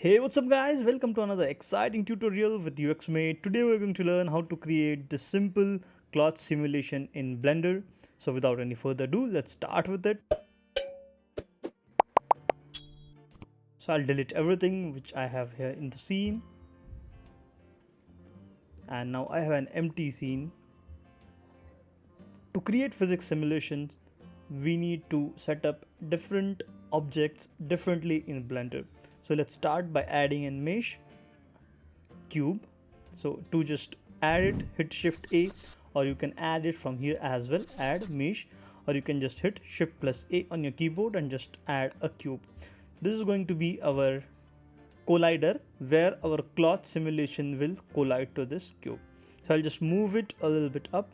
Hey, what's up guys? Welcome to another exciting tutorial with UXMate. Today we're going to learn how to create this simple cloth simulation in Blender. So without any further ado, let's start with it. So I'll delete everything which I have here in the scene. And now I have an empty scene. To create physics simulations, we need to set up different objects differently in Blender. So let's start by adding a mesh cube. So to just add it, hit shift A, or you can add it from here as well, add mesh, or you can just hit shift plus A on your keyboard and just add a cube. This is going to be our collider where our cloth simulation will collide to this cube. So I'll just move it a little bit up,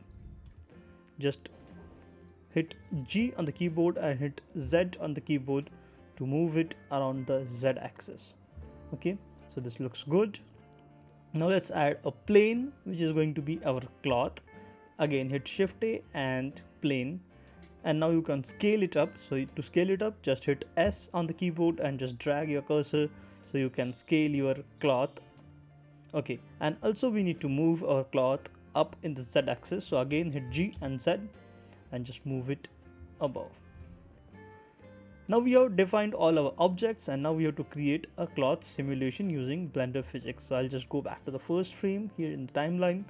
just hit G on the keyboard and hit Z on the keyboard to move it around the Z axis. Okay, so this looks good. Now let's add a plane which is going to be our cloth. Again hit shift A and plane, and now you can scale it up. So to scale it up, just hit S on the keyboard and just drag your cursor so you can scale your cloth. Okay, and also we need to move our cloth up in the Z axis. So again hit G and Z and just move it above. Now we have defined all our objects, and now we have to create a cloth simulation using Blender physics. So I'll just go back to the first frame here in the timeline.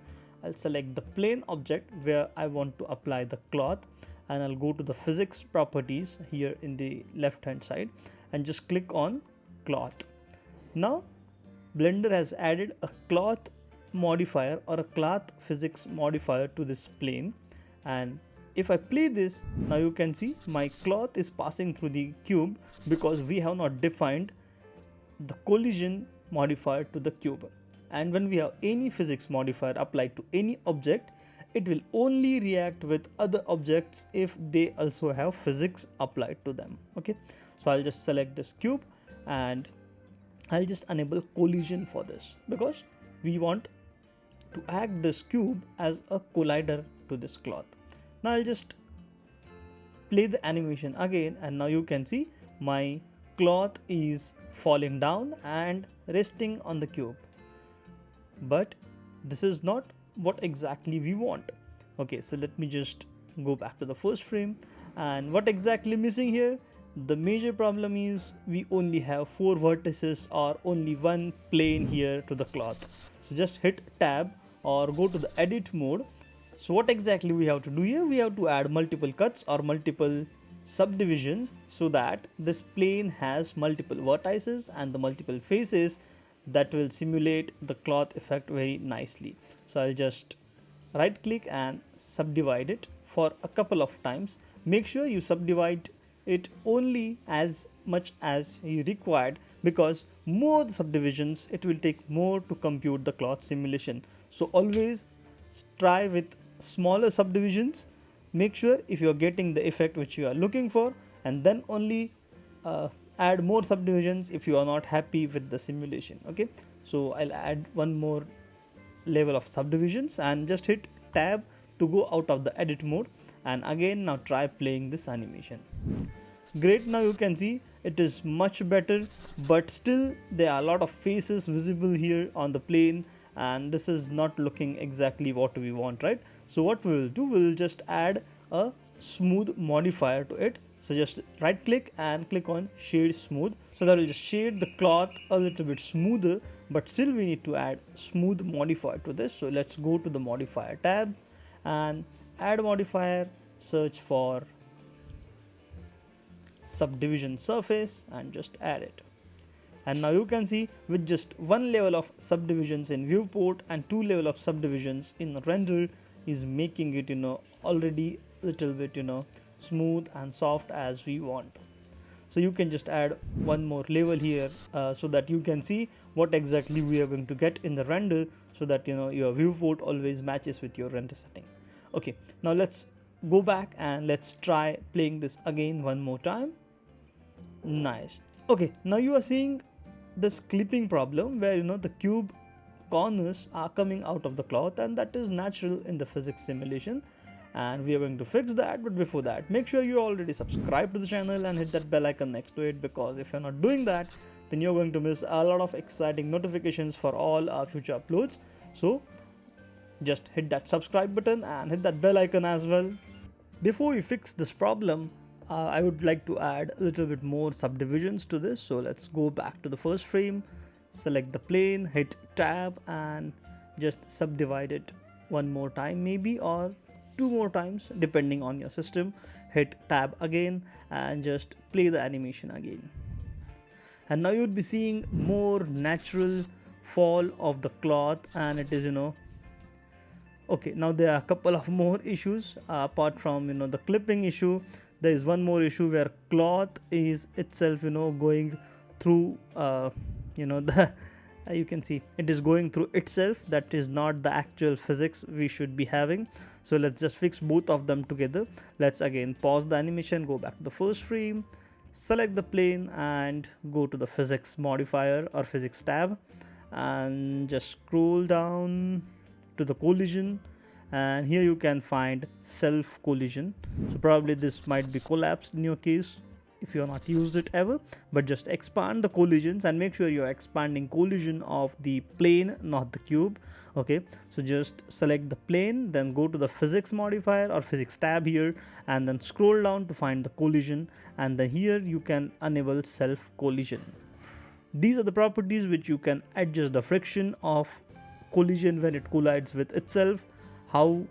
I'll select the plane object where I want to apply the cloth, and I'll go to the physics properties here in the left hand side and just click on cloth. Now Blender has added a cloth modifier or a cloth physics modifier to this plane, and if I play this, now you can see my cloth is passing through the cube because we have not defined the collision modifier to the cube. And when we have any physics modifier applied to any object, it will only react with other objects if they also have physics applied to them. Okay, so I'll just select this cube and I'll just enable collision for this because we want to act this cube as a collider to this cloth. Now I'll just play the animation again, and now you can see my cloth is falling down and resting on the cube. But this is not what exactly we want. Okay, so let me just go back to the first frame. And what exactly missing here? The major problem is we only have 4 vertices or only one plane here to the cloth. So just hit tab or go to the edit mode. So what exactly we have to do here? We have to add multiple cuts or multiple subdivisions so that this plane has multiple vertices and the multiple faces that will simulate the cloth effect very nicely. So I'll just right click and subdivide it for a couple of times. Make sure you subdivide it only as much as you required, because more subdivisions it will take more to compute the cloth simulation. So always try with smaller subdivisions. Make sure if you are getting the effect which you are looking for, and then only add more subdivisions if you are not happy with the simulation. Okay, so I'll add one more level of subdivisions and just hit tab to go out of the edit mode, and again now try playing this animation. Great, now you can see it is much better, but still there are a lot of faces visible here on the plane, and this is not looking exactly what we want, right? So what we will do, we'll just add a smooth modifier to it. So just right click and click on shade smooth, so that will just shade the cloth a little bit smoother, but still we need to add smooth modifier to this. So let's go to the modifier tab and add modifier, search for subdivision surface and just add it. And now you can see with just one level of subdivisions in viewport and 2 level of subdivisions in render is making it already little bit smooth and soft as we want. So you can just add one more level here so that you can see what exactly we are going to get in the render, so that your viewport always matches with your render setting. Okay, now let's go back and let's try playing this again one more time. Nice. Okay, now you are seeing this clipping problem where the cube corners are coming out of the cloth, and that is natural in the physics simulation, and we are going to fix that. But before that, make sure you already subscribe to the channel and hit that bell icon next to it, because if you're not doing that, then you're going to miss a lot of exciting notifications for all our future uploads. So just hit that subscribe button and hit that bell icon as well. Before we fix this problem, I would like to add a little bit more subdivisions to this. So let's go back to the first frame, select the plane, hit tab and just subdivide it one more time maybe, or two more times depending on your system. Hit tab again and just play the animation again. And now you would be seeing more natural fall of the cloth, and it is, okay. Now there are a couple of more issues apart from the clipping issue. There is one more issue where cloth is itself going through the you can see it is going through itself. That is not the actual physics we should be having. So let's just fix both of them together. Let's again pause the animation, go back to the first frame, select the plane and go to the physics modifier or physics tab and just scroll down to the collision, and here you can find self collision. So probably this might be collapsed in your case if you have not used it ever, but just expand the collisions and make sure you're expanding collision of the plane, not the cube. Okay, so just select the plane, then go to the physics modifier or physics tab here and then scroll down to find the collision, and then here you can enable self collision. These are the properties which you can adjust the friction of collision when it collides with itself, how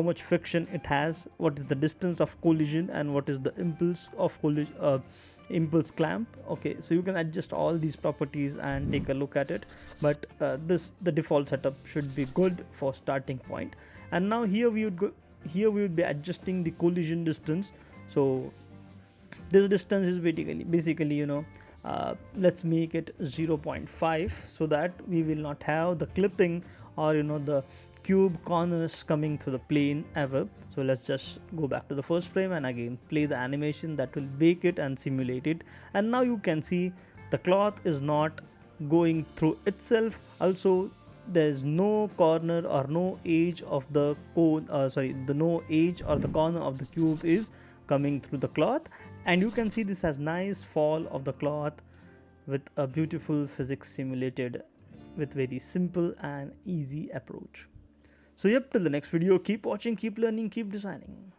much friction it has, what is the distance of collision, and what is the impulse of collision, impulse clamp. Okay, so you can adjust all these properties and take a look at it, but the default setup should be good for starting point. And now here we would be adjusting the collision distance. So this distance is basically let's make it 0.5 so that we will not have the clipping or the cube corners coming through the plane ever. So let's just go back to the first frame and again play the animation that will bake it and simulate it. And now you can see the cloth is not going through itself. Also there is no corner or no edge of the no edge or the corner of the cube is coming through the cloth, and you can see this has nice fall of the cloth with a beautiful physics simulated with very simple and easy approach. So yep, till the next video, keep watching, keep learning, keep designing.